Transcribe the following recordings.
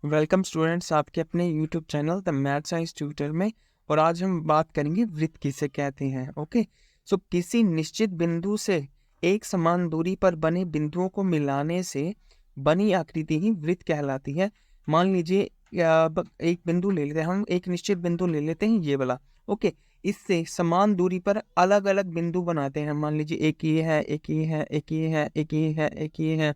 Welcome students आपके अपने YouTube channel the math science tutor में। और आज हम बात करेंगे वृत्त किसे कहते हैं। ओके, सो किसी निश्चित बिंदु से एक समान दूरी पर बने बिंदुओं को मिलाने से बनी आकृति ही वृत्त कहलाती है। मान लीजिए एक बिंदु ले लेते हैं, हम एक निश्चित बिंदु ले लेते हैं ये वाला। ओके, इससे समान दूरी पर अलग अलग बिंदु बनाते हैं। मान लीजिए एक ये है, एक ये है, एक ये है, एक ये है, एक ये है,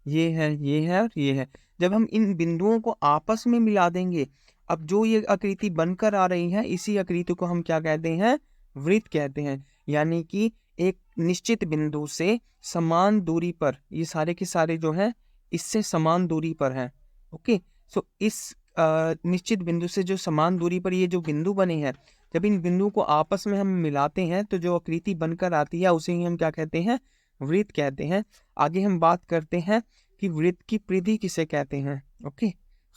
ये है, ये है और ये है। जब हम इन बिंदुओं को आपस में मिला देंगे, अब जो ये आकृति बनकर आ रही है, इसी आकृति को हम क्या कहते हैं? वृत्त कहते हैं। यानी कि एक निश्चित बिंदु से समान दूरी पर, ये सारे के सारे जो हैं इससे समान दूरी पर हैं। ओके, सो इस निश्चित बिंदु से जो समान दूरी पर ये जो बिंदु बने हैं, जब इन बिंदुओं को आपस में हम मिलाते हैं तो जो आकृति बनकर आती है उसे ही हम क्या कहते हैं? वृत्त कहते हैं। आगे हम बात करते हैं कि वृत्त की परिधि किसे कहते हैं। ओके,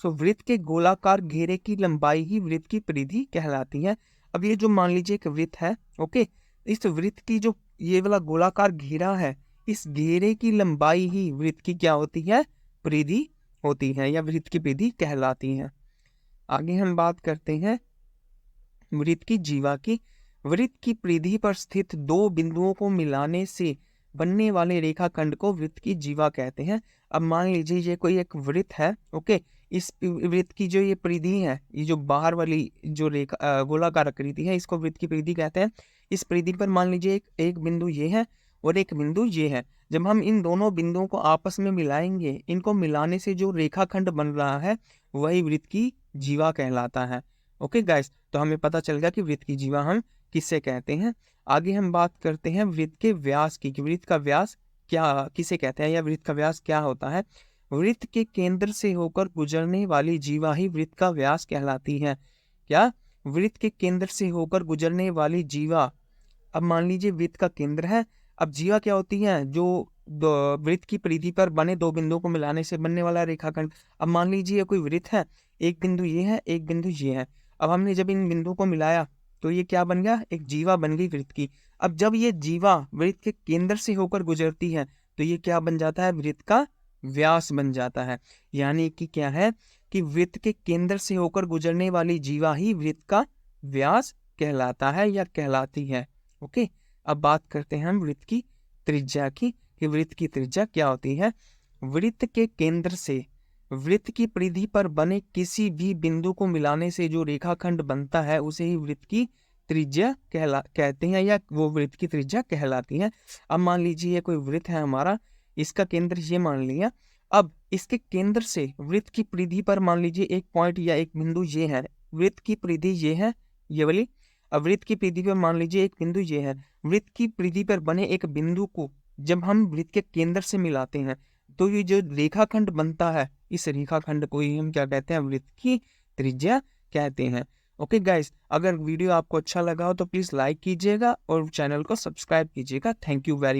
सो वृत्त के गोलाकार घेरे की लंबाई ही वृत्त की परिधि कहलाती है। अब ये जो मान लीजिए एक वृत्त है, ओके, इस वृत्त की जो ये वाला गोलाकार घेरा है, इस घेरे की लंबाई ही वृत्त की क्या होती है? परिधि होती है, या वृत्त की परिधि कहलाती है। आगे हम बात करते हैं वृत्त की जीवा की। वृत्त की परिधि पर स्थित दो बिंदुओं को मिलाने से बनने वाले रेखाखंड को वृत्त की जीवा कहते हैं। अब मान लीजिए ये कोई एक वृत्त है। ओके, इस वृत्त की जो ये परिधि है, ये जो बाहर वाली जो रेखा गोलाकार आकृति है, इसको वृत्त की परिधि कहते हैं। इस परिधि पर मान लीजिए एक बिंदु ये है और एक बिंदु ये है। जब हम इन दोनों बिंदुओं को आपस में मिलाएंगे, इनको मिलाने से जो रेखाखंड बन रहा है वही वृत्त की जीवा कहलाता है। ओके गाइस, तो हमें पता चल गया कि वृत्त की जीवा हम किससे कहते हैं। आगे हम बात करते हैं वृत्त के व्यास की, कि वृत्त का व्यास क्या किसे कहते हैं, या वृत्त का व्यास क्या होता है। वृत्त के केंद्र से होकर गुजरने वाली जीवा ही वृत्त का व्यास कहलाती है। क्या? वृत्त के केंद्र से होकर गुजरने वाली जीवा। अब मान लीजिए वृत्त का केंद्र है, अब जीवा क्या होती है? जो वृत्त की परिधि पर बने दो बिंदुओं को मिलाने से बनने वाला रेखाखंड। अब मान लीजिए कोई वृत्त है, एक बिंदु ये है, एक बिंदु ये है। अब हमने जब इन बिंदुओं को मिलाया तो ये क्या बन गया? एक जीवा बन गई वृत्त की। अब जब ये जीवा वृत्त के केंद्र से होकर गुजरती है तो ये क्या बन जाता है? वृत्त का व्यास बन जाता है। यानी कि क्या है कि वृत्त के केंद्र से होकर गुजरने वाली जीवा ही वृत्त का व्यास कहलाता है या कहलाती है। ओके, अब बात करते हैं हम वृत्त की त्रिज्या की, कि वृत्त की त्रिज्या क्या होती है। वृत्त के केंद्र से वृत्त की परिधि पर बने किसी भी बिंदु को मिलाने से जो रेखाखंड बनता है उसे ही वृत्त की त्रिज्या कहते हैं, या वो वृत्त की त्रिज्या कहलाती है। अब मान लीजिए ये कोई वृत्त है हमारा, इसका केंद्र ये मान लिया। अब इसके केंद्र से वृत्त की परिधि पर मान लीजिए एक पॉइंट या एक बिंदु ये है। वृत्त की परिधि ये है, ये वाली। अब वृत्त की परिधि पर मान लीजिए एक बिंदु ये है। वृत्त की परिधि पर बने एक बिंदु को जब हम वृत्त के केंद्र से मिलाते हैं तो ये जो रेखाखंड बनता है, इस रेखाखंड को ही हम क्या कहते हैं? वृत्त की त्रिज्या कहते हैं। ओके गाइस, अगर वीडियो आपको अच्छा लगा हो तो प्लीज लाइक कीजिएगा और चैनल को सब्सक्राइब कीजिएगा। Thank you very